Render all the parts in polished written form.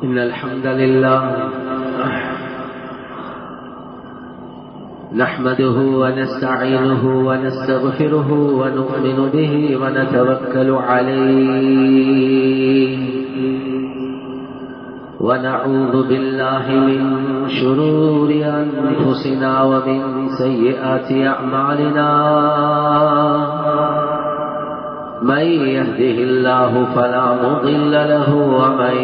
إن الحمد لله نحمده ونستعينه ونستغفره ونؤمن به ونتوكل عليه ونعوذ بالله من شرور أنفسنا ومن سيئات أعمالنا من يهده الله فلا مضل له ومن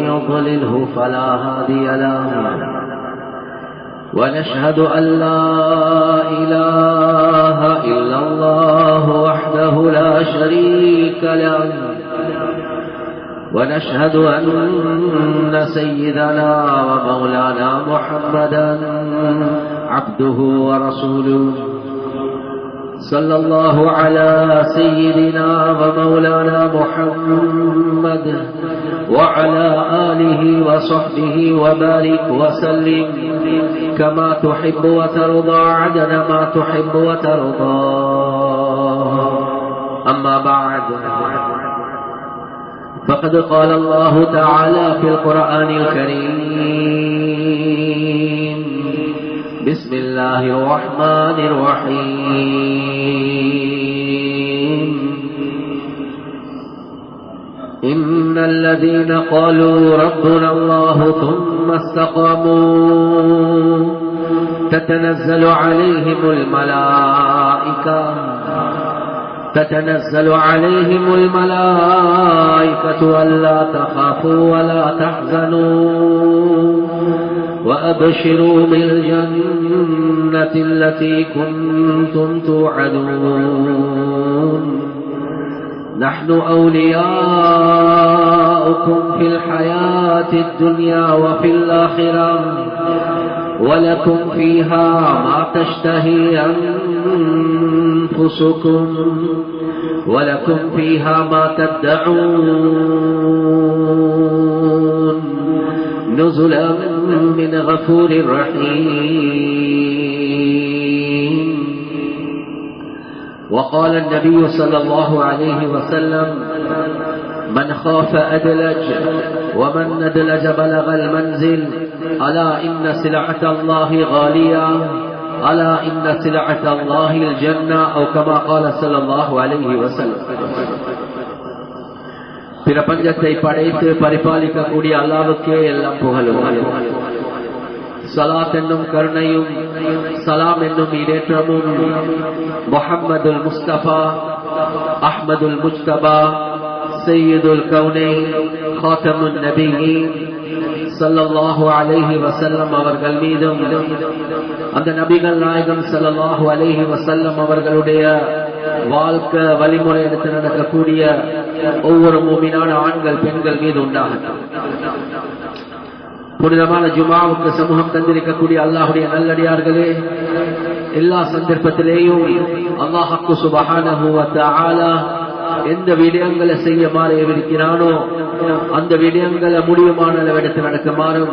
يضلله فلا هادي له ونشهد أن لا إله إلا الله وحده لا شريك له ونشهد أن سيدنا ومولانا محمدا عبده ورسوله صلى الله على سيدنا ومولانا محمد وعلى آله وصحبه وبارك وسلم كما تحب وترضى عدد ما تحب وترضى. أما بعد فقد قال الله تعالى في القرآن الكريم: بسم الله الرحمن الرحيم. إن الذين قالوا ربنا الله ثم استقاموا تتنزل عليهم الملائكة ألا تخافوا ولا تحزنوا وأبشروا بالجنة التي كنتم توعدون نحن أولياؤكم في الحياة الدنيا وفي الآخرة ولكم فيها ما تشتهي أنفسكم ولكم فيها ما تدعون نزلا من غفور رحيم. وقال النبي صلى الله عليه وسلم: من خاف أدلج ومن ندلج بلغ المنزل ألا إن سلعة الله غالية ألا إن سلعة الله الجنة أو كما قال صلى الله عليه وسلم. பிரபஞ்சத்தை படைத்து பரிபாலிக்க கூடிய அல்லாஹ்வுக்கே எல்லாம் புகழும். ஸலாத் என்னும் கருணையும் சலாம் என்னும் ஈடேற்றமும் முஹம்மதுல் முஸ்தபா அஹ்மதுல் முஜ்தபா சய்யிதுல் கௌனைன் காத்தமுன் நபியீன் ஸல்லல்லாஹு அலைஹி வஸல்லம் அவர்கள் மீதும் அந்த நபிகள் நாயகம் ஸல்லல்லாஹு அலைஹி வஸல்லம் அவர்களுடைய வாழ்க்கை வழிமுறை எடுத்து நடக்கக்கூடிய ஒவ்வொரு மூமினான ஆண்கள் பெண்கள் மீது உண்டாகட்டும். புனிதமான ஜுமாவுக்கு சமூகம் தந்திருக்கக்கூடிய அல்லாஹ்வுடைய நல்லடியார்களே, எல்லா சந்தர்ப்பத்திலேயும் அல்லாஹ் சுப்ஹானஹு வ தஆலா எந்த விடயங்களை செய்யுமாறு இருக்கிறானோ அந்த விடயங்களை முடியுமான அளவெடுத்து நடக்குமாறும்,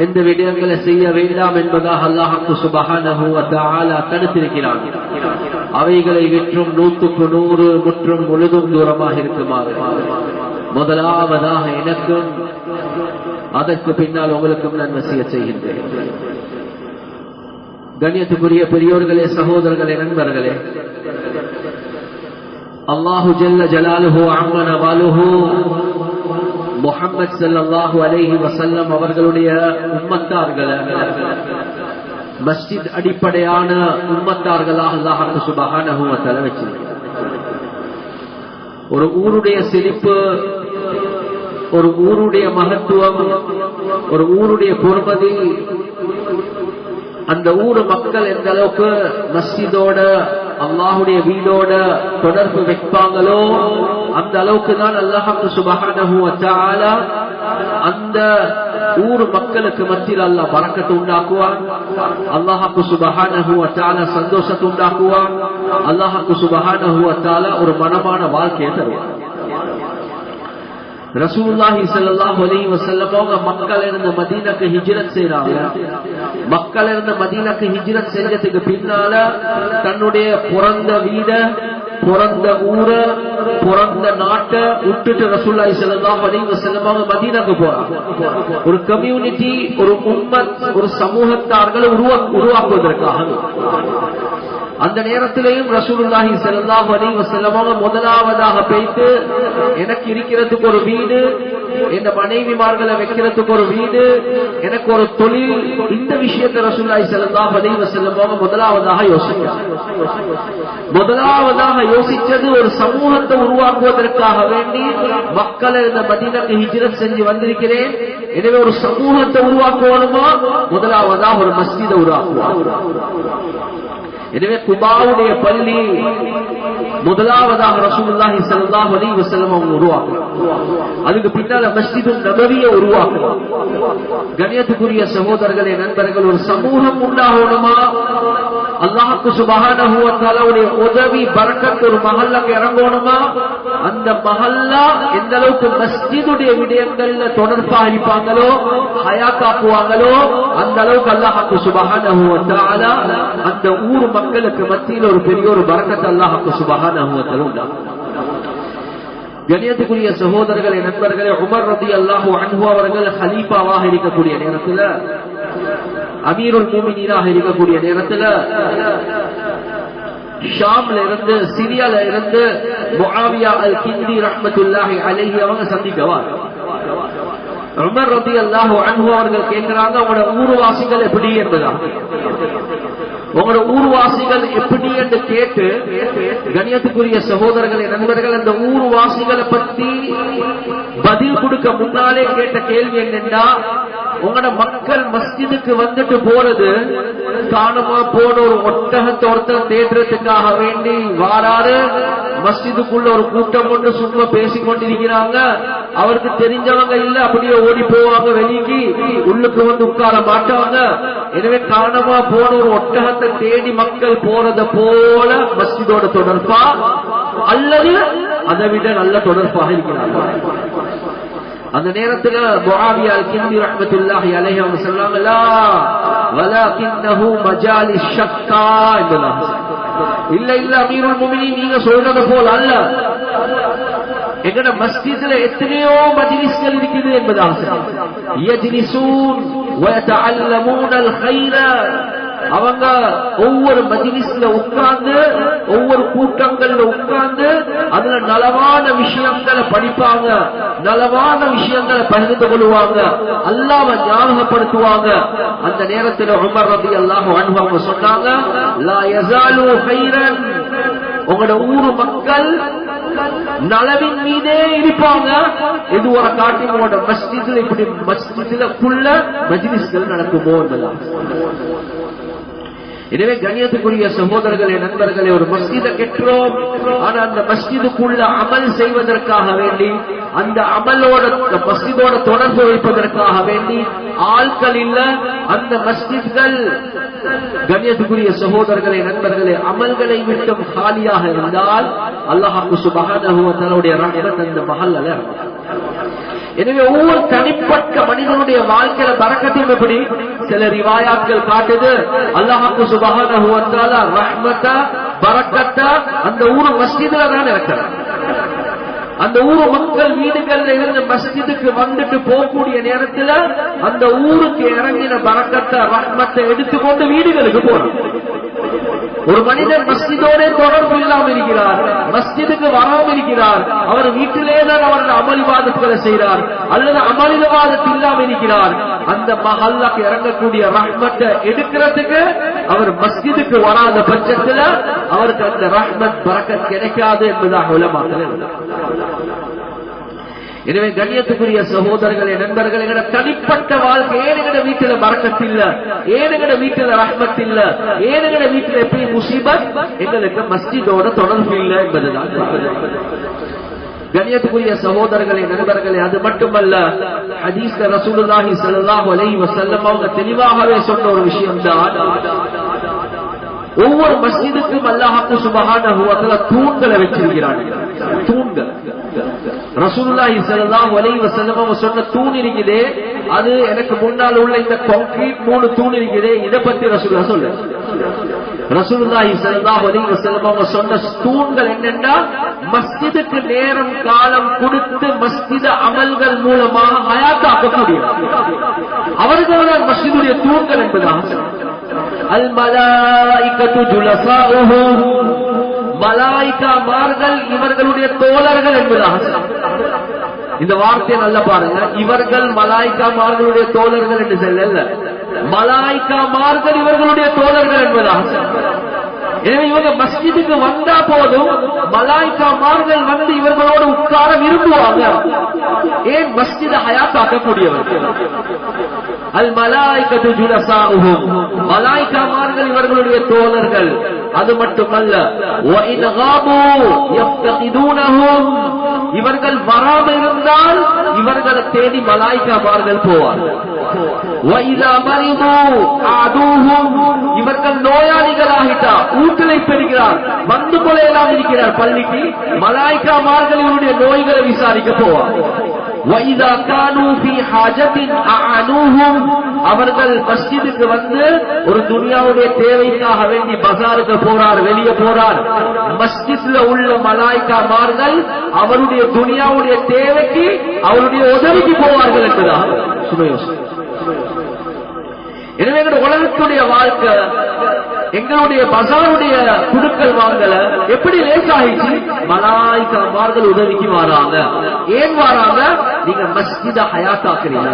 எந்த விடயங்களை செய்ய வேண்டாம் என்பதாக அல்லாஹ் சுப்ஹானஹு வ தஆலா தடுத்திருக்கிறான். அவைகளை விற்றும் 100க்கு 100 முற்றும் முழுதும் தூரமாக இருக்குமாறு முதலாவதாக எனக்கும் அதற்கு பின்னால் உங்களுக்கும் நான் வசியத் செய்கின்றேன். கண்ணியத்துக்குரிய பெரியோர்களே, சகோதரர்களே, நண்பர்களே, அல்லாஹு ஜல்ல ஜலாலுஹு அம்ம நவாலுஹு முஹம்மது ஸல்லல்லாஹு அலைஹி வஸல்லம் அவர்களுடைய உம்மத்தார்களை மஸ்ஜித் அடிப்படையான உம்மத்தார்களாக அல்லாஹ் சுப்ஹானஹு வ தஆலா வச்சிருக்கிறார். ஒரு ஊருடைய செழிப்பு, ஒரு ஊருடைய மகத்துவம், ஒரு ஊருடைய பொறுமதி, அந்த ஊர் மக்கள் எந்த அளவுக்கு மஸ்ஜிதோட அல்லாஹ்வுடைய வீடோட தொடர்பு வைப்பாங்களோ அந்த அளவுக்கு தான் அல்லாஹ் சுப்ஹானஹு வ தஆலா அந்த ஊர் மக்களுக்கு மத்தியில் அல்லாஹ் பரக்கத்தை உண்டாக்குவான். அல்லாஹ் சுப்ஹானஹு வ தஆலா சந்தோஷத்தை உண்டாக்குவான். அல்லாஹ் சுப்ஹானஹு வ தஆலா ஒரு மனமான வாழ்க்கையை தருவான். ரசூலுல்லாஹி ஸல்லல்லாஹு அலைஹி வஸல்லம் அவங்க மக்கள் இருந்து மதீனாக்கு ஹிஜ்ரத் செய்றாங்க. மக்கள் இருந்து மதீனாக்கு ஹிஜ்ரத் செஞ்சதுக்கு பின்னால தன்னுடைய பிறந்த வீட, பிறந்த ஊரை பிறந்த நாட்டை விட்டுட்டு ரசூலுல்லாஹி ஸல்லல்லாஹு அலைஹி வஸல்லம் அவங்க மதீனாக்கு போறாங்க. ஒரு கம்யூனிட்டி, ஒரு உம்மத், ஒரு சமூகத்தார்களை உருவாக்குவதற்காக. அந்த நேரத்திலேயும் ரசூலுல்லாஹி ஸல்லல்லாஹு அலைஹி வஸல்லம் முதலாவதாக பேய்த்து எனக்கு இருக்கிறதுக்கு ஒரு வீடு, என் மனைவிமார்களை வைக்கிறதுக்கு ஒரு வீடு, எனக்கு ஒரு தொழில், இந்த விஷயத்தை ரசூலுல்லாஹி ஸல்லல்லாஹு அலைஹி வஸல்லம் முதலாவதாக யோசிச்சது ஒரு சமூகத்தை உருவாக்குவதற்காக வேண்டி மக்களை இந்த மதீனாக்கு ஹிஜ்ரத் செஞ்சு வந்திருக்கிறேன். எனவே ஒரு சமூகத்தை உருவாக்குவோமா, முதலாவதாக ஒரு மஸ்ஜிதை உருவாக்குவோம். எனவே குபாவுடைய பள்ளி முதலாவதாக ரசூலுல்லாஹி ஸல்லல்லாஹு அலைஹி வஸல்லம் அவங்க உருவாக்குறாங்க. அதுக்கு பின்னால மஸ்ஜிது நபவியை உருவாக்குறாங்க. கண்ணியத்துக்குரிய சகோதரர்களே, நண்பர்கள், ஒரு சமூகம் உண்டாகணுமா, அல்லாஹ் சுப்ஹானஹு வ தஆலாவுடைய உதவி பரக்கத் ஒரு மஹல்லாக்கு இறங்கணுமா, அந்த மஹல்லா எந்த அளவுக்கு மஸ்ஜிதுடைய விடயங்கள்ல தொடர்பாக இருப்பாங்களோ, ஹயாத்தாக்குவாங்களோ, அந்த அளவுக்கு அல்லாஹ் சுப்ஹானஹு வ தஆலா அந்த ஊர் மக்களுக்கு மத்தியில் ஒரு பெரிய ஒரு பரக்கத் அல்லாஹ் சுப்ஹானஹு வ தஆலா உண்டாக்கும். கண்ணியத்துக்குரிய சகோதரர்களே, நண்பர்களே, உமர் ரலியல்லாஹு அன்ஹு அவர்கள் ஹலீஃபாவாக இருக்கக்கூடிய நேரத்தில், அமீருல் முஃமினீனாக இருக்கக்கூடிய நேரத்தில், ஷாம்ல இருந்து, சிரியால இருந்து முஆவியா அல் கிந்தி ரஹ்மத்துல்லாஹி அலைஹி அவங்க சந்திக்கவார். உமர் ரலியல்லாஹு அன்ஹு அவர்கள் கேட்கிறாங்க, உங்களோட ஊர்வாசிகள் எப்படி என்பதா, உங்களோட ஊர்வாசிகள் எப்படி என்று கேட்டு, கண்ணியத்துக்குரிய சகோதரர்களே, நண்பர்கள், அந்த ஊர்வாசிகளை பத்தி பதில் கொடுக்க முன்னாலே கேட்ட கேள்வி என்னன்னா, உங்களோட மக்கள் மஸ்ஜிதுக்கு வந்துட்டு போறது காணமா போன ஒரு ஒட்டகத்தை ஒருத்தர் தேடுறதுக்காக வேண்டி வாராரு, மஸ்ஜிதுக்குள்ள ஒரு கூட்டம் கொண்டு சும்மா பேசிக் கொண்டிருக்கிறாங்க, அவருக்கு தெரிஞ்சவங்க இல்ல, அப்படியே ஓடி போவாங்க, வெளிக்கு உள்ளுக்கு வந்து உட்கார மாட்டாங்க. எனவே காணமா போன ஒரு ஒட்டகத்தை தேடி மக்கள் போறத போல மஸ்ஜிதோட தொடர்பா அல்லது அதை விட நல்ல தொடர்பாக இருக்கிறாங்க. அந்த நேரத்தில் முஆவியா அல் கிந்தி ரஹ்மத்துல்லாஹி அலைஹி அவங்க சொன்னாங்க, லா வலகின்னஹு மஜாலிஸ் ஷக்கா என்பதாக. இல்ல இல்ல அமீருல் முஃமினீன், நீங்க சொல்றது போல அல்ல, எங்கட மஸ்ஜித்ல எத்தனையோ மஜ்லிஸ்கள் இருக்குது என்பதாக. யஜ்லிசூன் வ யதஅல்லமூனல் கைர, அவங்க ஒவ்வொரு மஜ்லிஸ்ல உட்கார்ந்து, ஒவ்வொரு கூட்டங்கள்ல உட்கார்ந்து அதுல நலவான விஷயங்களை படிப்பாங்க, நலவான விஷயங்களை பகிர்ந்து கொள்வாங்க, அல்லாஹ்வை ஞாபகப்படுத்துவாங்க. அந்த நேரத்தில் உமர் ரலியல்லாஹு அன்ஹு அவங்க சொன்னாங்க, லா யஸாலு கைரன், உங்களோட ஊர் மக்கள் நலவின் மீதே இருப்பாங்க. இது ஒரு காட்டி உங்களோட மஸ்ஜித்ல இப்படி மஸ்ஜித்லக்குள்ள மஜ்லிஸ்கள் நடக்குமோ என்பதான். எனவே கண்ணியத்துக்குரிய சகோதரர்களே, நண்பர்களே, ஒரு மஸ்ஜிதை கெட்டுறோம், ஆனா அந்த மஸ்ஜிதுக்குள்ள அமல் செய்வதற்காக வேண்டி, அந்த அமலோட மஸ்ஜிதோட தொடர்பு வைப்பதற்காக வேண்டி ஆட்கள் இல்ல. அந்த மஸ்ஜித்கள் கண்ணியத்துக்குரிய சகோதரர்களே, நண்பர்களே, அமல்களை விட்டும் காலியாக இருந்தால் அல்லாஹ் சுப்ஹானஹு வ தஆலாவுடைய ரஹ்மத் அந்த மஹல்லால இறங்கும். எனவே ஒவ்வொரு தனிப்பட்ட மனிதனுடைய வாழ்க்கையில பரக்கத்தையும் எப்படி சில ரிவாயாத்கள் காட்டுது, அல்லாஹ் சுப்ஹானஹு வ தஆலா ரஹ்மத்த பரக்கத்த அந்த ஊர் மஸ்ஜிதுல தான் இருக்கிறார். அந்த ஊர் மக்கள் வீடுகள்ல இருந்து மஸ்ஜிதுக்கு வந்துட்டு போகக்கூடிய நேரத்தில் அந்த ஊருக்கு இறங்கின பரக்கத்தை ரஹ்மத்தை எடுத்துக்கொண்டு வீடுகளுக்கு போறாங்க. ஒரு மனிதன் மஸ்ஜிதோட தொடர்பு இல்லாமல் இருக்கிறார், மஸ்ஜிதுக்கு வராமல் இருக்கிறார், அவர் வீட்டிலே தான் அவரது அமல் இபாதத்துகளை செய்கிறார், அல்லது அமல் இபாதத் இல்லாமல் இருக்கிறார், அந்த மஹல்லாக்கு இறங்கக்கூடிய ரஹ்மத்தை எடுக்கிறதுக்கு அவர் மஸ்ஜிதுக்கு வராத பட்சத்தில் அவருக்கு அந்த ரஹ்மத் பரக்கத் கிடைக்காது என்பதாக உலமாக்கள். எனவே கண்ணியத்துக்குரிய சகோதரர்களே, நண்பர்களே, எங்கட தனிப்பட்ட வாழ்க்கை ஏன் எங்கட வீட்டுல பரக்கத் இல்ல, ஏன் எங்கட வீட்டுல ரஹ்மத் இல்ல, ஏன் எங்கட வீட்டுல எப்படி முசீபத், எங்களுக்கு மஸ்ஜிதோட தொடர்பு இல்லை என்பதுதான். கண்ணியத்துக்குரிய சகோதரர்களே, நண்பர்களே, அது மட்டுமல்ல, ஹதீஸ்ல ரசூலுல்லாஹி ஸல்லல்லாஹு அலைஹி வஸல்லம் அவங்க தெளிவாகவே சொன்ன ஒரு விஷயம் தான், ஒவ்வொரு மஸ்ஜிதுக்கும் அல்லாஹ் சுப்ஹானஹு வ தஆலா தூண்களை வச்சிருக்கிறாங்க. தூண்கள் ரசூலுல்லாஹி ஸல்லல்லாஹு அலைஹி வஸல்லம் அவங்க சொன்ன தூண் இருக்குதே, அது எனக்கு முன்னால் உள்ள இந்த கான்கிரீட் 3 தூண் இருக்குதே, இதை பத்தி ரசூலுல்லாஹ் சொல்ல ரசூலுல்லாஹி ஸல்லல்லாஹு அலைஹி வஸல்லம் அவங்க சொன்ன தூண்கள் என்னன்னா, மஸ்ஜிதுக்கு நேரம் காலம் கொடுத்து மஸ்ஜித அமல்கள் மூலமாக ஹயாத்தாக்கக்கூடிய அவர்கள் மஸ்ஜிதுடைய தூண்கள் என்பதாக. அல் மலாயிகத்து ஜுலசாஉஹும், மலாயிகாமார்கள் இவர்களுடைய தோழர்கள் என்பதாக. இந்த வார்த்தையை நல்லா பாருங்க. இவர்கள் மலாயிகாமார்களுடைய தோழர்கள் என்று சொல்லல, மலாயிகாமார்கள் இவர்களுடைய தோழர்கள் என்பதாக. எனவே இவங்க மஸ்ஜிதுக்கு வந்தா போதும் மலாயிகாமார்கள் வந்து இவர்களோடு உட்கார விரும்புவாங்க. ஏன்? மஸ்ஜித ஹயாத்தாக்கக்கூடியவர்கள். அல் மலாயிகத்து ஜுலசாஉஹும், மலாயிகாமார்கள் இவர்களுடைய தோழர்கள். அது மட்டுமல்ல, வ இன் காபு யஃப்தகிதுனஹும், இவர்கள் வராமல் இருந்தால் இவர்களை தேடி மலாயிகாமார்கள் போவார்கள். வ இதா மரிது ஆதுஹும், இவர்கள் நோயாளிகளாகிட்டா ஊட்டலை பெறுகிறார், வந்து கொலையெல்லாம் இருக்கிறார் பள்ளிக்கு, மலாயிகாமார்கள் இவருடைய நோய்களை விசாரிக்க போவார். وَإِذَا كَانُوا فِي حَاجَةٍ أَعَانُوهُمْ, அவர்கள் மஸ்ஜிதுக்கு வந்து ஒரு துனியாவுடைய தேவைக்காக வேண்டி பஜாருக்கு போறார், வெளியே போறார், மஸ்ஜித்ல உள்ள மலாயிகாமார்கள் அவருடைய துனியாவுடைய தேவைக்கு அவருடைய உதவிக்கு போவார்கள் என்பதாக. எனவே எங்களுடைய உலகத்துடைய வாழ்க்கை, எங்களுடைய பஜாருடைய குடுக்கல் வாங்கல எப்படி லேசாயிச்சு? மலாயிகாமார்கள் உதவிக்கு வராங்க. ஏன் வராங்க? நீங்க மஸ்ஜித ஹயாத்தாக்குறீங்க,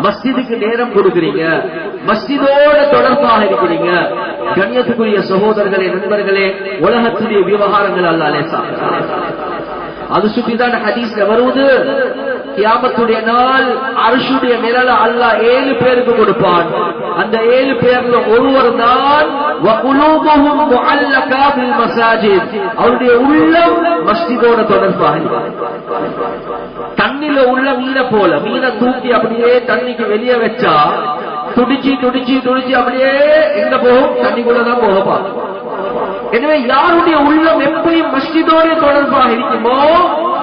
மஸ்ஜிதுக்கு நேரம் கொடுக்கிறீங்க, மஸ்ஜிதோட தொடர்பாக இருக்கிறீங்க. கண்ணியத்துக்குரிய சகோதரர்களே, நண்பர்களே, உலகத்துடைய விவகாரங்கள் அல்லாஹ் லேசாக்குறான். அது சுற்றிதான் ஹதீஸ்ல வருவது, கியாமத்துடைய நாள் அர்ஷுடைய நிழல அல்லாஹ் 7 பேருக்கு கொடுப்பான். அந்த 7 பேர்ல ஒருவர் தான் வகுலூபுஹும் முஅல்லகா பில் மசாஜித், அவருடைய உள்ளம் மஸ்ஜிதோட தொடர்பாக. தண்ணில உள்ள மீனை போல, மீனை தூக்கி அப்படியே தண்ணிக்கு வெளியே வச்சா துடிச்சு துடிச்சு துடிச்சு அப்படியே எங்க போகும்? தண்ணிக்குள்ளதான் போகப்பா. எனவே யாருடைய உள்ளம் எப்பயும் மஸ்ஜிதோட தொடர்பாக இருக்குமோ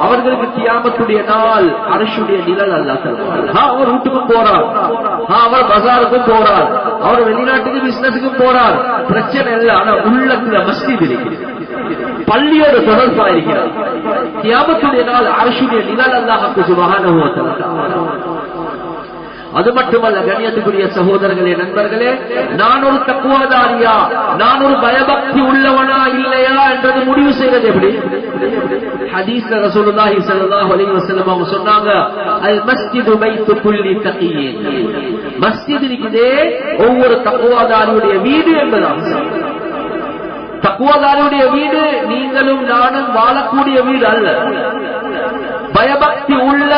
அவர்களுக்கு கியாமத்துடைய நாள் அர்ஷுடைய நிழல் அல்லாஹ் தருவான். அவர் வீட்டுக்கும் போறார், அவர் பஜாருக்கும் போறார், அவர் வெளிநாட்டுக்கு பிசினஸுக்கும் போறார், பிரச்சனை இல்லை. ஆனா உள்ளத்துல மஸ்ஜித் இருக்கிறது, பள்ளியோட தொடர்பா இருக்கிறார். கியாமத்துடைய நாள் அர்ஷுடைய நிழல் அல்லாஹ் சுப்ஹானஹு வ தஆலா. அது மட்டுமல்ல கண்ணியத்துக்குரிய சகோதரர்களே, நண்பர்களே, நான் ஒரு தக்வாதாரியா, நான் ஒரு பயபக்தி உள்ளவனா இல்லையா என்றது முடிவு செய்வது எப்படி? ஹதீஸ்ல ரசூலுல்லாஹி ஸல்லல்லாஹு அலைஹி வஸல்லம் அவங்க சொன்னாங்க, அல் மஸ்ஜிது பைத்து குல்லி தகியின், மஸ்ஜித் இருக்குதே ஒவ்வொரு தக்வாதாரியுடைய வீடு என்பதாக. தக்வாதாரியுடைய வீடு நீங்களும் நானும் வாழக்கூடிய வீடு அல்ல. பயபக்தி உள்ள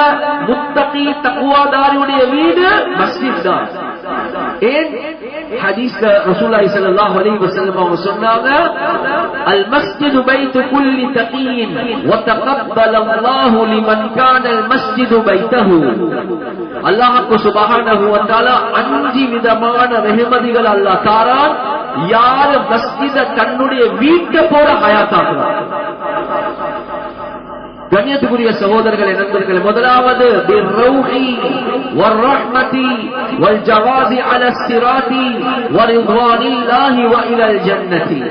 முத்தகி தக்வாதாரியுடைய வீடு மஸ்ஜித் தான். ஏன்? ஹதீஸ்ல ரசூலுல்லாஹி ஸல்லல்லாஹு அலைஹி வஸல்லம் அவங்க சொன்னாங்க, அல் மஸ்ஜிது பைத்து குல்லி தகியின் வ தகப்பல அல்லாஹு லிமன் கான அல் மஸ்ஜிது பைத்தஹு. அல்லாஹ் சுப்ஹானஹு வ தஆலா 5 விதமான ரஹ்மத்துகள் அல்லாஹ் தாரான் யார் மஸ்ஜித தன்னுடைய வீட்டை போல ஹயாத்தாக்குறார். கண்ணியத்துக்குரிய சகோதரர்களே, நண்பர்களே, முதலாவது பிர்ரௌஹி வர்ரஹ்மதி வல்ஜவாஸி அலா ஸிராதி வரிضوانில்லாஹி வ இலல் ஜன்னதி.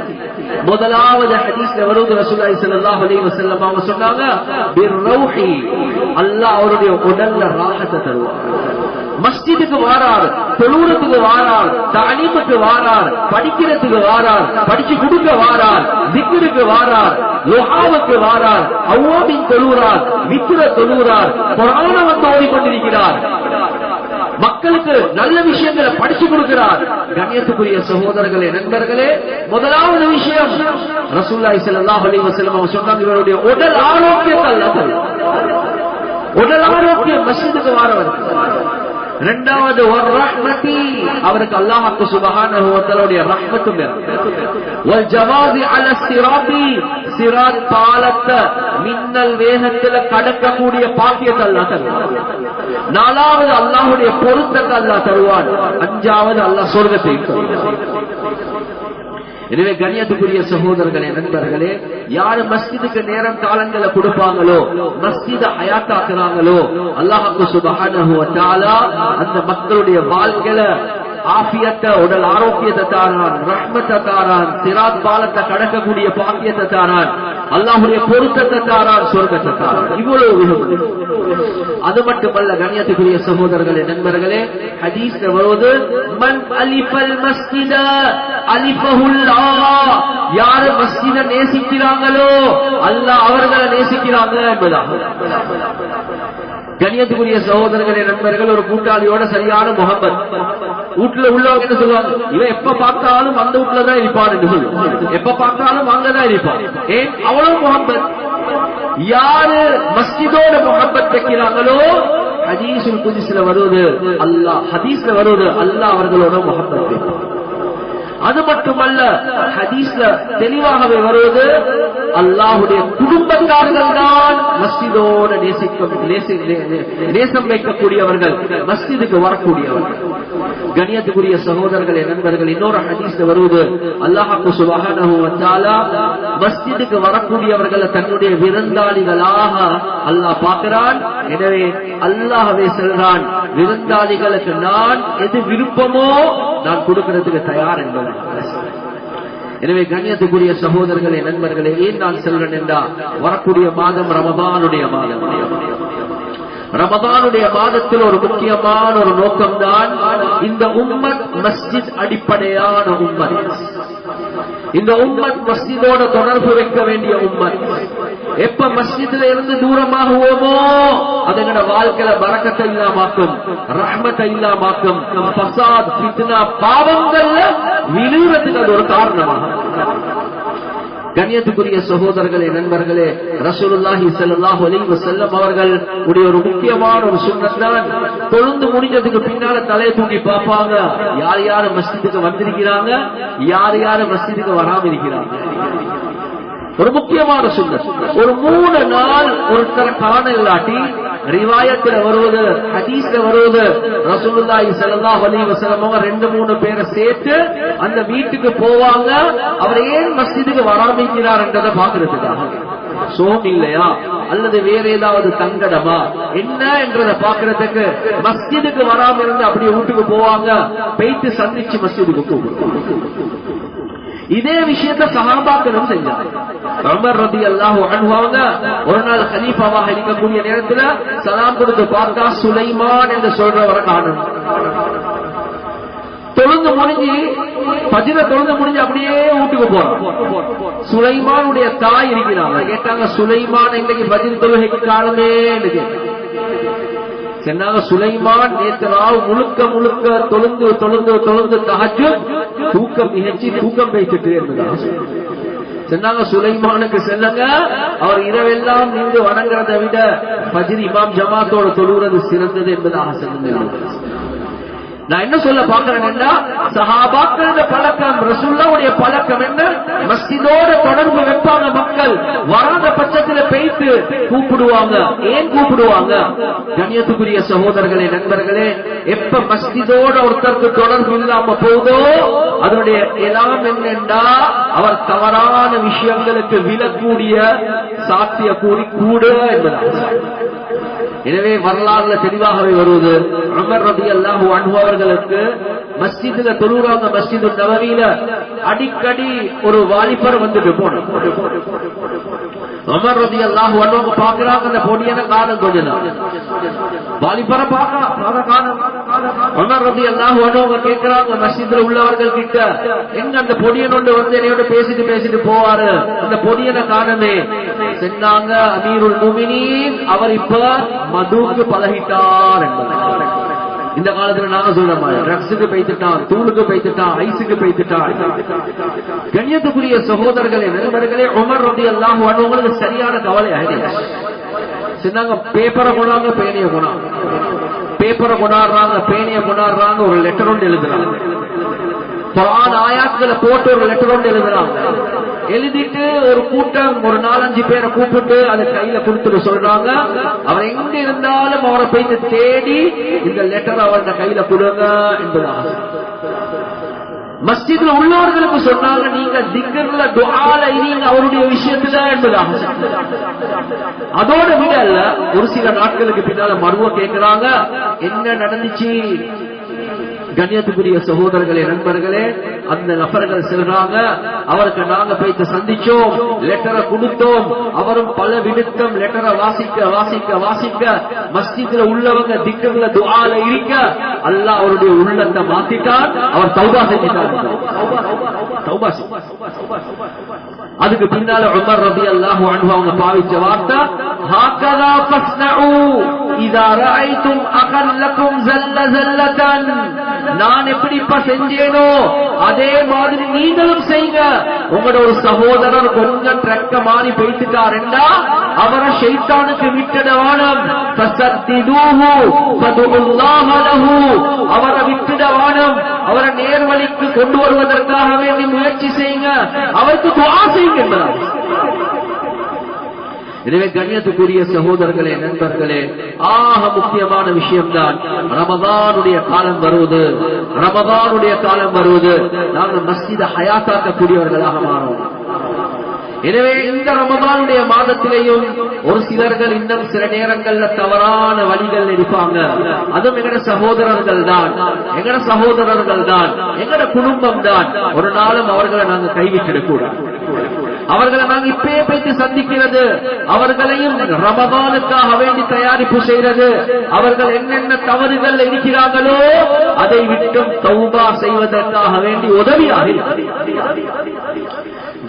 முதலாவது ஹதீஸ்ல வருது, ரசூலுல்லாஹி ஸல்லல்லாஹு அலைஹி வஸல்லம் அவங்க சொன்னாங்க, பிர்ரௌஹி, அல்லாஹ் அவருடைய உடல்ல ராஹத்தை தருவார். மஸ்ஜிதுக்கு வாரார், தொழுறதுக்கு வாரார், தஅலீமுக்கு வாரார், படிக்கிறதுக்கு வாரார், படிச்சு கொடுக்க வாரார், திக்ருக்கு வாரார், லுஹாவுக்கு வாரார், அவ்வாபின் தொழுறார், வித்ர தொழுறார், குர்ஆன வந்து ஓதிக்கொண்டிருக்கிறார், மக்களுக்கு நல்ல விஷயங்களை படிச்சு கொடுக்கிறார். கண்ணியத்துக்குரிய சகோதரர்களே, நண்பர்களே, முதலாவது விஷயம் ரசூலுல்லாஹி ஸல்லல்லாஹு அலைஹி வஸல்லம் அவங்க சொன்னாங்க, இவருடைய உடல் ஆரோக்கியத்தை அல்லாஹ் தருவார். உடல் ஆரோக்கியம் மஸ்ஜிதுக்கு வாரவர். இரண்டாவது வர்ரஹ்மதி, அவருக்கு அல்லாஹ் சுப்ஹானஹு வ தஆலாவுடைய ரஹ்மத்தும் வல் ஜவாஸி அலா ஸிராதி, ஸிராத் பாலத்தை மின்னல் வேகத்துல கடக்கக்கூடிய பாக்கியத்தை அல்லாஹ் தருவார். நாலாவது அல்லாஹ்வுடைய பொருத்தத்தை அல்லாஹ் தருவான். அஞ்சாவது அல்லாஹ் சொர்க்கத்தை தருவான். எனவே கண்ணியத்துக்குரிய சகோதரர்களே, நண்பர்களே, யாரு மஸ்ஜிதுக்கு நேரம் காலங்களை கொடுப்பாங்களோ, மஸ்ஜித ஹயாத்தாக்குறாங்களோ, அல்லாஹ் சுப்ஹானஹு வ தஆலா அந்த மக்களுடைய வாழ்க்கையில ஆஃபியத்தை, உடல் ஆரோக்கியத்தை தாரான், ரஹ்மத்தை தாரான், சிராத் பாலத்தை கடக்கக்கூடிய பாக்கியத்தை தாரான், அல்லாஹ்வுடைய பொருத்தத்தை தாரான், சொர்க்கத்தை தாரான். இவ்வளவு அது மட்டுமல்ல கண்ணியத்துக்குரிய சகோதரர்களே, நண்பர்களே, ஹதீஸ்ல வருவது மன் அலிஃபல் மஸ்ஜித அலிஃபஹுல்லாஹ், யார் மஸ்ஜிதை நேசிக்கிறாங்களோ அல்லாஹ் அவர்களை நேசிக்கிறாங்க என்பதா. கண்ணியத்துக்குரிய சகோதரர்களே, நண்பர்கள், ஒரு கூட்டாளியோட சரியான முகம்மது வீட்டுல உள்ளவங்க என்ன சொல்லுவாங்க, இவன் எப்ப பார்த்தாலும் அந்த வீட்டுலதான் இருப்பான் என்று சொல்லுவாங்க, எப்ப பார்த்தாலும் அங்கதான் இருப்பான். ஏன் அவ்வளவு முகம்மது. யாரு மஸ்ஜிதோட முகம்மத் வைக்கிறாங்களோ ஹதீஸுல் குத்ஸில வருவது அல்லாஹ், ஹதீஸ்ல வருவது அல்லாஹ் அவர்களோட முகம்மத் வைப்பான். அது மட்டுமல்ல, ஹதீஸ்ல தெளிவாகவே வருவது அல்லாஹ்வுடைய குடும்பத்தார்கள் தான் மஸ்ஜிதோட நேசம் வைக்கக்கூடியவர்கள், மஸ்ஜிதுக்கு வரக்கூடியவர்கள். கண்ணியத்துக்குரிய சகோதரர்களே, நண்பர்கள், இன்னொரு ஹதீஸ்ல வருவது அல்லாஹ் சுப்ஹானஹு வ தஆலா மஸ்ஜிதுக்கு வரக்கூடியவர்களை தன்னுடைய விருந்தாளிகளாக அல்லாஹ் பார்க்கிறான். எனவே அல்லாஹ்வே சொல்றான், விருந்தாளிகளுக்கு நான் எது விருப்பமோ நான் கொடுக்கிறதுக்கு தயார் என்பது. எனவே கண்ணியத்துக்குரிய சகோதரர்களே, நண்பர்களே, ஏன் நான் சொல்றேன் என்றால் வரக்கூடிய மாதம் ரமதானுடைய மாதம். ரமதானுடைய மாதத்தில் ஒரு முக்கியமான ஒரு நோக்கம்தான் இந்த உம்மத் மஸ்ஜித் அடிப்படையான உம்மத். இந்த உம்மத் மஸ்ஜிதோட தொடர்பு வைக்க வேண்டிய உம்மத். எப்ப மஸ்ஜித்ல இருந்து தூரமாகுவோமோ அது எங்களோட வாழ்க்கையில பரக்கத்தை இல்லாமாக்கும், ரஹ்மத்தை இல்லாமாக்கும், ஃபசாத், ஃபித்னா, பாவங்கள்ல விழுறதுக்கு அது ஒரு காரணமாக. கண்ணியத்துக்குரிய சகோதரர்களே, நண்பர்களே, ரசூலுல்லாஹி ஸல்லல்லாஹு அலைஹி வஸல்லம் அவர்கள் உடைய ஒரு முக்கியமான ஒரு சுன்னத் தான் தொழுந்து முடிஞ்சதுக்கு பின்னால தலையை தூக்கி பார்ப்பாங்க, யார் யார் மஸ்ஜிதுக்கு வந்திருக்கிறாங்க, யார் யார் மஸ்ஜிதுக்கு வராம இருக்கிறாங்க. ஒரு முக்கியமான சுன்னத். ஒரு 3 நாள் ஒருத்தரை காண இல்லாட்டி ரிவாயத்துல வருவது, ஹதீஸ்ல வருவது, ரசூலுல்லாஹி ஸல்லல்லாஹு அலைஹி வஸல்லம் அவங்க 2-3 பேரை சேர்த்து அந்த வீட்டுக்கு போவாங்க. அவர் ஏன் மஸ்ஜிதுக்கு வராம இருக்கிறார் என்றதை பாக்குறதுக்காக. சோம் இல்லையா அல்லது வேற ஏதாவது தங்கடமா என்ன என்றதை பாக்குறதுக்கு மஸ்ஜிதுக்கு வராம இருந்து அப்படியே வீட்டுக்கு போவாங்க. போயிட்டு சந்திச்சு மஸ்ஜிதுக்கு போவாங்க. இதே விஷயத்தை சஹாபாக்களும் செஞ்சாங்க. உமர் ரலியல்லாஹு அன்ஹு அவங்க ஒரு நாள் கலீஃபாவாக இருக்கக்கூடிய நேரத்துல சலாம் கொடுத்து பார்த்தா சுலைமான் என்று சொல்றவரை காணணும். தொழுந்து முடிஞ்சு பஜ்ர தொழுந்து முடிஞ்சு அப்படியே வீட்டுக்கு போறான். சுலைமானுடைய தாய் இருக்கிறாங்க. கேட்டாங்க, சுலைமான் இன்னைக்கு பஜ்ர் தொழுகைக்கு காலமே சொன்னாங்க. சுலைமான் நேற்று ராவ் முழுக்க முழுக்க தொழுந்து தொழுந்து தொழுந்து தஹஜ்ஜுத் தூக்கம் நிகழ்ச்சி தூக்கம் வைத்துட்டு இருந்ததா சொன்னாங்க. சுலைமானுக்கு செல்லுங்க, அவர் இரவெல்லாம் நின்று வணங்குறதை விட பஜ்ர் இமாம் ஜமாத்தோட தொழுகிறது சிறந்தது என்பதாக சொல்லுங்க. நான் என்ன சொல்ல பாக்குறேன்னா, சஹாபாக்களோட பழக்கம், ரசூலுல்லாஹ்வுடைய பழக்கம் என்ன, மஸ்ஜிதோட தொடர்பு வைப்பாங்க. மக்கள் வராத பட்சத்தில் போயிட்டு கூப்பிடுவாங்க. ஏன் கூப்பிடுவாங்க? கண்ணியத்துக்குரிய சகோதரர்களே, நண்பர்களே, எப்ப மஸ்ஜிதோட ஒருத்தருக்கு தொடர்பு இல்லாம போதோ அதனுடைய எல்லாம் என்னென்றா அவர் தவறான விஷயங்களுக்கு விழக்கூடிய சாத்திய கூறி கூட என்பதாக. எனவே வரலாறுல தெளிவாகவே வருவது, உமர் ரலியல்லாஹு அன்ஹு அவர்களுக்கு மஸ்ஜிதுல தொழுறாங்க. மஸ்ஜிது நபவியில அடிக்கடி ஒரு வாலிபர் வந்துட்டு போனார். உமர் ரலியல்லாஹு அன்ஹு பாக்குறாங்க, அந்த பொடியன காணோம். கொஞ்ச நாள் வாலிபரை பார்க்க உமர் ரலியல்லாஹு அன்ஹு கேட்கிறாங்க மஸ்ஜிதுல உள்ளவர்கள் கிட்ட, எங்க அந்த பொடியனோட வந்து என்னையோட பேசிட்டு போவாரு, அந்த பொடியனை காணமே. சொன்னாங்க, அமீருல் முஃமினீன் அவர் இப்ப மதுவுக்கு பழகிட்டார் என்பது. இந்த காலத்துல நாங்க சொல்றோம், ட்ரக்ஸுக்கு பைத்துட்டான், தூளுக்கு பைத்துட்டான், ஐஸுக்கு பைத்துட்டான். கண்ணியத்துக்குரிய சகோதரர்களே, நண்பர்களே, உமர் ரலியல்லாஹு அன்ஹு அவங்களுக்கு சரியான கவலை ஆயிடுச்சு. சொன்னாங்க, பேப்பரை கொண்டாங்க, பேனைய கொண்டாங்க. பேப்பரை கொண்டாடுறாங்க, பேனைய கொண்டாடுறாங்க, ஒரு லெட்டர் ஒன்று எழுதுறாங்க. குர்ஆன் ஆயாத்களை போட்டு ஒரு லெட்டர் ஒன்று எழுதுறாங்க. எழுதிட்டு ஒரு கூட்டம் ஒரு 4-5 பேரை கூப்பிட்டு அதை கையில கொடுத்துட்டு சொல்றாங்க, அவர் எங்க இருந்தாலும் அவரை போயிட்டு தேடி இந்த லெட்டர் அவர்கிட்ட கையில கொடுங்க என்பதாக. மஸ்ஜித்ல உள்ளவர்களுக்கு சொன்னாங்க, நீங்க திக்ர்ல துஆல இருங்க அவருடைய விஷயத்துல என்பதாக. அதோட விட அல்ல, ஒரு சில நாட்களுக்கு பின்னால மறுவ கேட்கிறாங்க, என்ன நடந்துச்சு? கண்ணியத்துக்குரிய சகோதரர்களே, நண்பர்களே, அந்த நபர்கள் செல்றாங்க. அவருக்கு நாங்க போயிட்டு சந்திச்சோம், லெட்டரை கொடுத்தோம். அவரும் பல விடுத்தம் லெட்டரை வாசிக்க வாசிக்க வாசிக்க மஸ்ஜித்ல உள்ளவங்க திக்கர்ல துஆல இருக்க அல்லாஹ் அவருடைய உள்ளத்தை மாத்திட்டார். அவர் தௌபா செஞ்சிட்டார். அதுக்கு பின்னால உமர் ரலியல்லாஹு அன்ஹு அவங்க பாவிச்ச வார்த்தை, ஹாகதா ஃபஸ்னஉ இதா ரஅய்தும் அகல்லக்கும் ஸல்ல ஸல்லதன். நான் எப்படிப்பா செஞ்சேனோ அதே மாதிரி நீங்களும் செய்யுங்க. உங்களோட ஒரு சகோதரர் கொஞ்சம் ட்ரக்க மாறி போயிட்டுட்டாருண்டா அவரை ஷைத்தானுக்கு விட்டுடவானம். ஃபஸத்திதுஹு ஃபதுல்லாஹ லஹு. அவரை விட்டுடவானம். அவரை நேர்வழிக்கு கொண்டு வருவதற்காக வேண்டி முயற்சி செய்யுங்க. அவருக்கு துஆ செய்யுங்க என்பதால். எனவே கண்ணியத்துக்குரிய சகோதரர்களே, நண்பர்களே, ஆக முக்கியமான விஷயம்தான் ரமதானுடைய காலம் வருவது. ரமதானுடைய காலம் வருவது நாங்கள் மஸ்ஜித ஹயாத்தாக்கக்கூடியவர்களாக மாறுவோம். எனவே இந்த ரமதானுடைய மாதத்திலேயும் ஒரு சிலர்கள் இன்னும் சில நேரங்கள்ல தவறான வழிகள் இருப்பாங்க. அதுவும் எங்கட சகோதரர்கள் தான், எங்கட சகோதரர்கள் தான், எங்கட குடும்பம் தான். ஒரு நாளும் அவர்களை நாங்க கைவிட்டிடக்கூடாது. அவர்களை நாங்க இப்பயே பேசி சந்திக்கிறது, அவர்களையும் ரமதானுக்காக வேண்டி தயாரிப்பு செய்யறது, அவர்கள் என்னென்ன தவறுகள் இருக்கிறார்களோ அதை விட்டும் தௌபா செய்வதற்காக வேண்டி உதவியாக.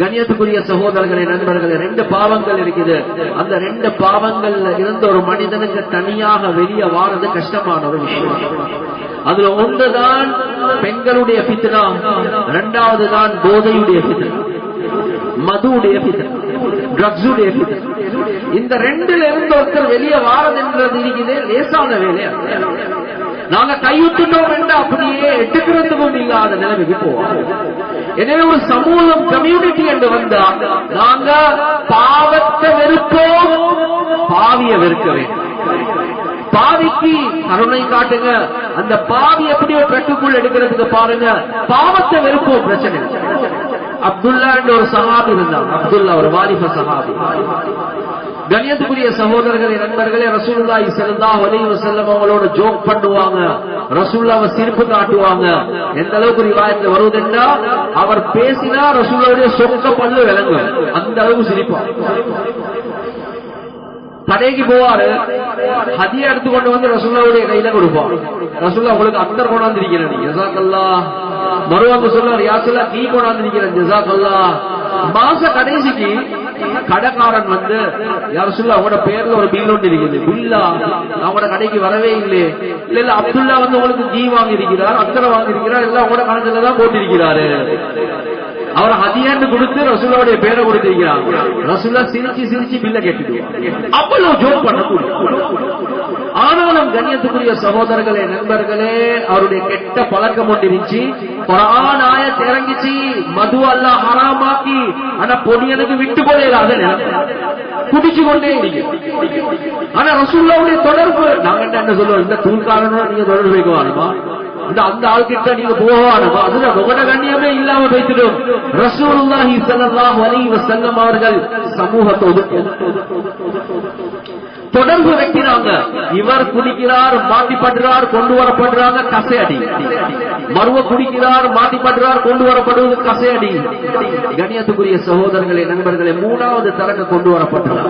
கண்ணியத்துக்குரிய சகோதரர்களே, நண்பர்களே, 2 பாவங்கள் இருக்குது. அந்த 2 பாவங்கள்ல இருந்து ஒரு மனிதனுக்கு தனியாக வெளியே வாரது கஷ்டமான ஒரு விஷயம். அதுல ஒன்றுதான் பெண்களுடைய ஃபித்னா, 2வது தான் போதையுடைய ஃபித்னா, மதுவுடைய ஃபித்னா, ட்ரக்ஸுடைய ஃபித்னா. இந்த 2ல இருந்து ஒருத்தர் வெளியே வாரது என்றது இருக்குது லேசான வேலை. நாங்க கைவிட்டுட்டோம் என்று அப்படியே எடுக்கிறதுக்கும் இல்லாத நிலைமைக்கு போவோம். எனவே ஒரு சமூகம், கம்யூனிட்டி என்று வந்தா நாங்க பாவத்தை வெறுப்போம், பாவிய வெறுக்க வேண்டும். பாவிக்கு கருணை காட்டுங்க. அந்த பாவி எப்படியோ ட்ரக்குக்குள் எடுக்கிறதுக்கு பாருங்க. பாவத்தை வெறுப்போம், பிரச்சனை. அப்துல்லா என்ற ஒரு சஹாபி இருந்தாங்க. அப்துல்லா ஒரு வாலிப சஹாபி. கண்ணியத்துக்குரிய சகோதரர்களே, நண்பர்களே, ரசூலுல்லாஹி ஸல்லல்லாஹு அலைஹி வஸல்லம் அவங்களோட ஜோக் பண்ணுவாங்க. ரசூலுல்லாஹ்வை சிரிப்பு காட்டுவாங்க. எந்த அளவுக்கு ரிவாயத்துல வருவதுன்னா அவர் பேசினா ரசூலுல்லாஹ்வுடைய சொக்க பல்லு விளங்கும், அந்த அளவுக்கு சிரிப்பார். கடைக்கு போவாரு, ஹதியா எடுத்துக்கொண்டு வந்து ரசூலுல்லாஹ்வுடைய கையில கொடுப்பார். ரசூலுல்லாஹ் உங்களுக்கு அத்தர் கொண்டாந்திருக்கிறேன், ஜஸாக்கல்லாஹ். மறுவாங்க சொல்றாரு, யா ரசூலுல்லாஹ் நீ கொண்டாந்திருக்கிறேன், ஜஸாக்கல்லாஹ். மாச கடைசிக்கு கடைக்காரன் வந்து, யா ரசூலுல்லாஹ் அவங்களோட பேர்ல ஒரு பில் ஒன்று இருக்குது, பில்லா அவங்களோட கடைக்கு வரவே இல்லை. இல்ல அப்துல்லா வந்து உங்களுக்கு கீ வாங்கி இருக்கிறார், அத்தரை வாங்கி இருக்கிறார், எல்லாம் உங்களோட கணக்குல தான் போட்டிருக்கிறாரு. அவர் ஹதியான்னு கொடுத்து ரசூலுல்லாஹ்வுடைய பேரை கொடுத்திருக்கிறார். ரசூலுல்லாஹ் சிரிச்சு சிரிச்சு பில்ல கேட்டுட்டு அவ்வளவு ஜோக் பண்ணக்கூடிய. ஆனாலும் கண்ணியத்துக்குரிய சகோதரர்களே, நண்பர்களே, அவருடைய கெட்ட பழக்கம் ஒன்று இருந்துச்சு. குர்ஆன் ஆயத் இறங்கிச்சு, மது அல்லாஹ் ஹராமாக்கி, ஆனா பொடியனுக்கு விட்டு போயிடாத குடிச்சு கொண்டே இருக்கு. ஆனா ரசூலுல்லாஹ்வுடைய தொடர்பு நாங்க என்ன சொல்லுவோம், இந்த தூள்காரனோட நீங்க தொடர்பு வைக்க வேணுமா, அந்த ஆள்கிட்ட நீங்க போவானுமா, அதுல உங்களோட கண்ணியமே இல்லாம வைத்திடும். ரசூலுல்லாஹி ஸல்லல்லாஹு அலைஹி வஸல்லம் அவர்கள் சமூகத்தோடு தொடர்பு வைக்கிறாங்க. இவர் குடிக்கிறார், மாட்டிப்படுறார், கொண்டு வரப்படுறாங்க, கசையடி. மறுவ குடிக்கிறார், மாட்டிப்படுறார், கொண்டு வரப்படுவது கசையடி. கண்ணியத்துக்குரிய சகோதரர்களே, நண்பர்களே, 3வது தரக்க கொண்டு வரப்பட்டார்.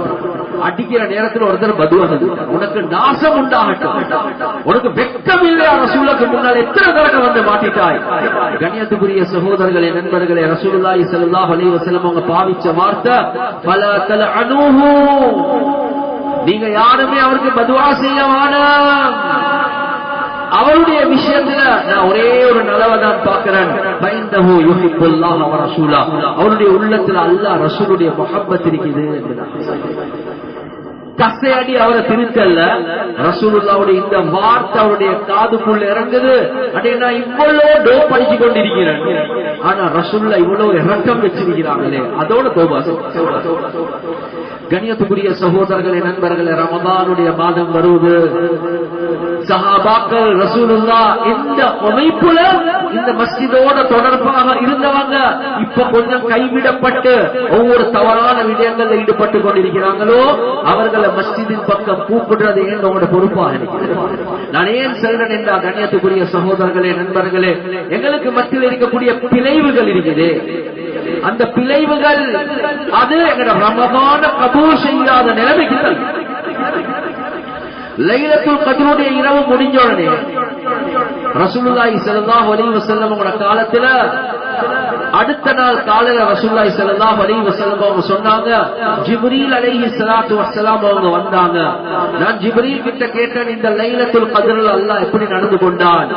அடிக்கிற நேரத்தில் ஒருத்தர் பதுவானது, உனக்கு நாசம் உண்டாகட்டும், உனக்கு வெட்கம் இல்லையா, ரசூலுக்கு முன்னால் எத்தனை தரக்க வந்து மாட்டிட்டாய். கண்ணியத்துக்குரிய சகோதரர்களே, நண்பர்களே, ரசூலுல்லாஹி ஸல்லல்லாஹு அலைஹி வஸல்லம் அவங்க பாவிச்ச வார்த்தை ஃபலா தலஅனுஹு, நீங்க யாருமே அவருக்கு பதுவா செய்ய வேணாம். அவருடைய விஷயத்துல நான் ஒரே ஒரு நலவை தான் பார்க்கிறேன், பைந்தஹு யுஹிப்புல்லாஹ வ ரசூலா, அவருடைய உள்ளத்துல அல்லாஹ் ரசூலுடைய முஹப்பத் இருக்குது என்பதாக. கசையடி அவரை திருத்தல்ல, ரசூலுல்லாஹ்வுடைய இந்த வார்த்தை அவருடைய காதுக்குள்ள இறங்குது. அடே நான் இவ்வளவு டோப் அடிச்சு கொண்டிருக்கிறேன், ஆனா ரசூலுல்லாஹ் இவ்வளவு இரக்கம் வச்சிருக்கிறாங்களே, அதோட தௌபா. கண்ணியத்துக்குரிய சகோதரர்களே, நண்பர்களே, ரமதானுடைய மாதம் வருவது. சஹாபாக்கள் ரசூலுல்லாஹ் எந்த அமைப்புல இந்த மஸ்ஜிதோட தொடர்பாக இருந்தவங்க இப்ப கொஞ்சம் கைவிடப்பட்டு ஒவ்வொரு தவறான விடயங்கள்ல ஈடுபட்டு கொண்டிருக்கிறாங்களோ அவர்களை மஸ்ஜிதின் பக்கம் கூப்பிடுறது ஏன் உங்களோட பொறுப்பாக இருக்கிறது. நான் ஏன் சொல்றேன் என்றால் கண்ணியத்துக்குரிய சகோதரர்களே, நண்பர்களே, எங்களுக்கு மத்தியில் இருக்கக்கூடிய பிழைவுகள் இருக்குது. அந்த பிழைவுகள் அது எங்களோட ரமதான கபூல் செய்யாத நிலைமைக்கு லைலத்துல் கத்ருடைய இரவு முடிஞ்ச உடனே ரசூலுல்லாஹி ஸல்லல்லாஹு அலைஹி வஸல்லம் காலத்துல அடுத்த நாள் காலையில ரசூலுல்லாஹி ஸல்லல்லாஹு அலைஹி வஸல்லம் அவங்க சொன்னாங்க, ஜிப்ரீல் அலைஹி ஸலாத்து வஸ்ஸலாம் அவங்க வந்தாங்க. நான் ஜிப்ரீல் கிட்ட கேட்டேன், இந்த லைலத்துல் கத்ர்ல அல்லாஹ் எப்படி நடந்து கொண்டான்?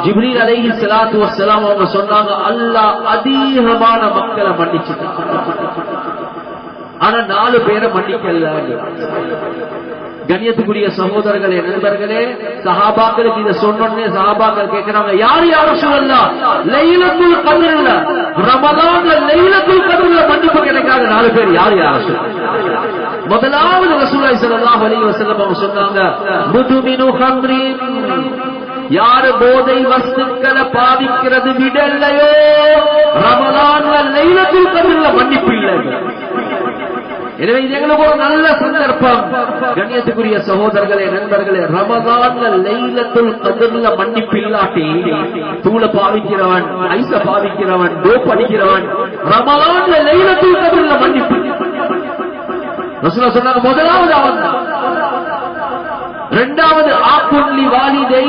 ஜிப்ரீல் அலைஹி ஸலாத்து வஸ்ஸலாம் அவங்க சொன்னாங்க, அல்லாஹ் அதிகமான மக்களை மன்னிச்சிட்டான், ஆனா 4 பேரை மன்னிக்கல. கண்ணியத்துக்குரிய சகோதரர்களே, நண்பர்களே, சஹாபாக்களுக்கு இதை சொன்னோடனே சஹாபாக்கள் கேட்கிறாங்க, யார் யார் ரசூலல்லாஹ் லைலத்துல் கத்ர்ல ரமலான்ல லைலத்துல் கத்ர்ல மன்னிப்பு கிடைக்காத 4 பேர் யார் யார் ரசூலல்லாஹ்? முதலாவது ரசூலுல்லாஹி ஸல்லல்லாஹு அலைஹி வஸல்லம் அவங்க சொன்னாங்க, முதுமினு ஹம்ரின், யாரு போதை வஸ்துக்களை பாவிக்கிறது விடலையோ ரமலான்ல லைலத்துல் கத்ர்ல மன்னிப்பு இல்லை. எனவே இது எங்களுக்கு ஒரு நல்ல சந்தர்ப்பம். கண்ணியத்துக்குரிய சகோதரர்களே, நண்பர்களே, ரமதான்ல லைலத்துல் கத்ர்ல மன்னிப்பு இல்லாட்டி தூள பாவிக்கிறவன், ஐச பாவிக்கிறவன், டோப் அடிக்கிறவன் ரமதான்ல லைலத்துல் கத்ர்ல மன்னிப்பு. ரசூலுல்லாஹ் சொன்னாங்க, முதலாவது அவன். இரண்டாவது ஆக்குல்லி வாலிதை,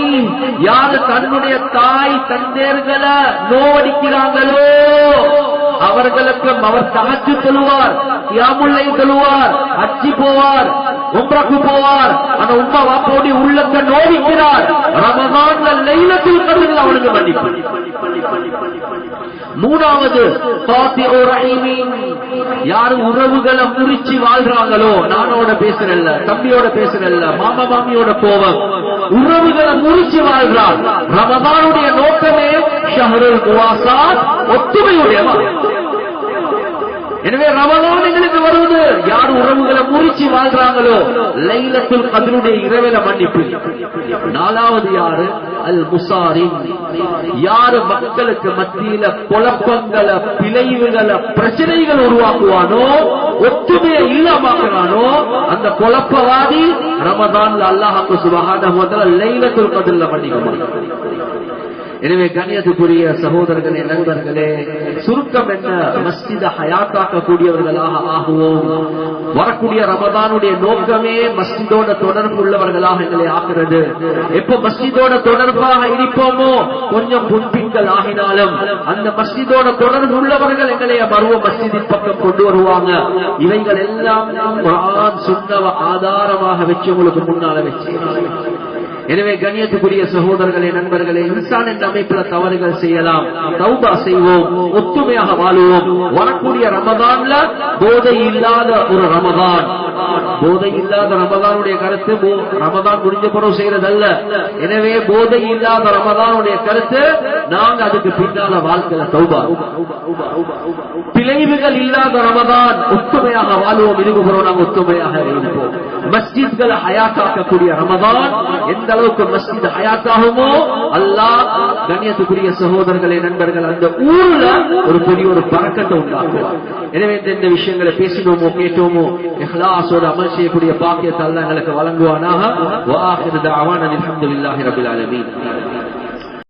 யாரு தன்னுடைய தாய் தந்தையர்களை நோவடிக்கிறாங்களோ அவர்களுக்கு அவர் தஹஜ்ஜுத் தொழுவார், கியாமுல் லைல் தொழுவார், ஹஜ்ஜி போவார், உம்ரக்கு போவார், அந்த உம்மா வாப்போடி உள்ளத்தை நோவிக்கிறார், ரமதான்ல லைலத்துல் கத்ர்ல அவனுக்கு மன்னிப்பு. மூணாவது காத்திஉ ரஹீமின், யாரு உறவுகளை முறிச்சு வாழ்றாங்களோ, நானோட பேசுறல்ல, தம்பியோட பேசுறல்ல, மாமா மாமியோட கோபம், உறவுகளை முறிச்சு வாழ்றார். ரமதானுடைய நோக்கமே ஷஹ்ருல் முவாசாத், ஒத்துமையுடைய. எனவே ரமலான் எங்களுக்கு வருவது, யார் உறவுகளை முறிச்சு வாழ்றாங்களோ லைலத்துல் கத்ருடைய இரவில மன்னிப்பு. நாலாவது யாரு? அல் முசாரின், யாரு மக்களுக்கு மத்தியில குழப்பங்களை, பிழைவுகளை, பிரச்சனைகள் உருவாக்குவானோ, ஒற்றுமையை இல்லாமக்கிறானோ அந்த குழப்பவாதி ரமதான்ல அல்லாஹ் சுப்ஹானஹு வ தஆலா லைலத்துல் கத்ர்ல மன்னிக்க முடியும். எனவே கண்ணியத்துக்குரிய சகோதரர்களே, நண்பர்களே, சுருக்கம் என்ன? மஸ்ஜித ஹயாத்தாக்கக்கூடியவர்களாக ஆகுவோம். வரக்கூடிய ரமதானுடைய நோக்கமே மஸ்ஜிதோட தொடர்பு உள்ளவர்களாக எங்களை ஆகிறது. எப்ப மஸ்ஜிதோட தொடர்பாக இருப்போமோ கொஞ்சம் முன்பின்கள் ஆகினாலும் அந்த மஸ்ஜிதோட தொடர்பு உள்ளவர்கள் எங்களை மருவ மஸ்ஜிதின் பக்கம் கொண்டு வருவாங்க. இவைகள் எல்லாம் குர்ஆன் சுன்னஹ் ஆதாரமாக வச்சு உங்களுக்கு முன்னால வச்சு. எனவே கண்ணியத்துக்குரிய சகோதரர்களே, நண்பர்களே, இன்சான் என்ற அமைப்புல தவறுகள் செய்யலாம், தௌபா செய்வோம், ஒத்துமையாக வாழுவோம். வரக்கூடிய ரமதான்ல போதை இல்லாத ஒரு ரமதான், போதை இல்லாத ரமதானுடைய கருத்து ரமதான் முடிஞ்ச பிறகு செய்யறதல்ல. எனவே போதை இல்லாத ரமதானுடைய கருத்து நாங்க அதுக்கு பின்னால வாழ்க்கையில தௌபா, பிழைவுகள் இல்லாத ரமதான், ஒத்துமையாக வாழ்வோம். இருக்கிறோம், நாங்க ஒத்துமையாக இருப்போம். மஸ்ஜித்களை ஹயாத்தாக்கக்கூடிய ரமதான் எந்த அளவுக்கு மஸ்ஜித் ஹயாத்தாகுமோ அல்லாஹ் கண்ணியத்துக்குரிய சகோதரர்களே, நண்பர்கள், அந்த ஊர்ல ஒரு பெரிய ஒரு பரக்கத்தை உண்டாக்குவார். எனவே இந்த விஷயங்களை பேசினோமோ கேட்டோமோ இஹ்லாஸோட அமல் செய்யக்கூடிய பாக்கியத்தை அல்லாஹ் எங்களுக்கு வழங்குவானாக. வஆகிரு தஅவானா அல்ஹம்துலில்லாஹி ரப்பில் ஆலமீன்.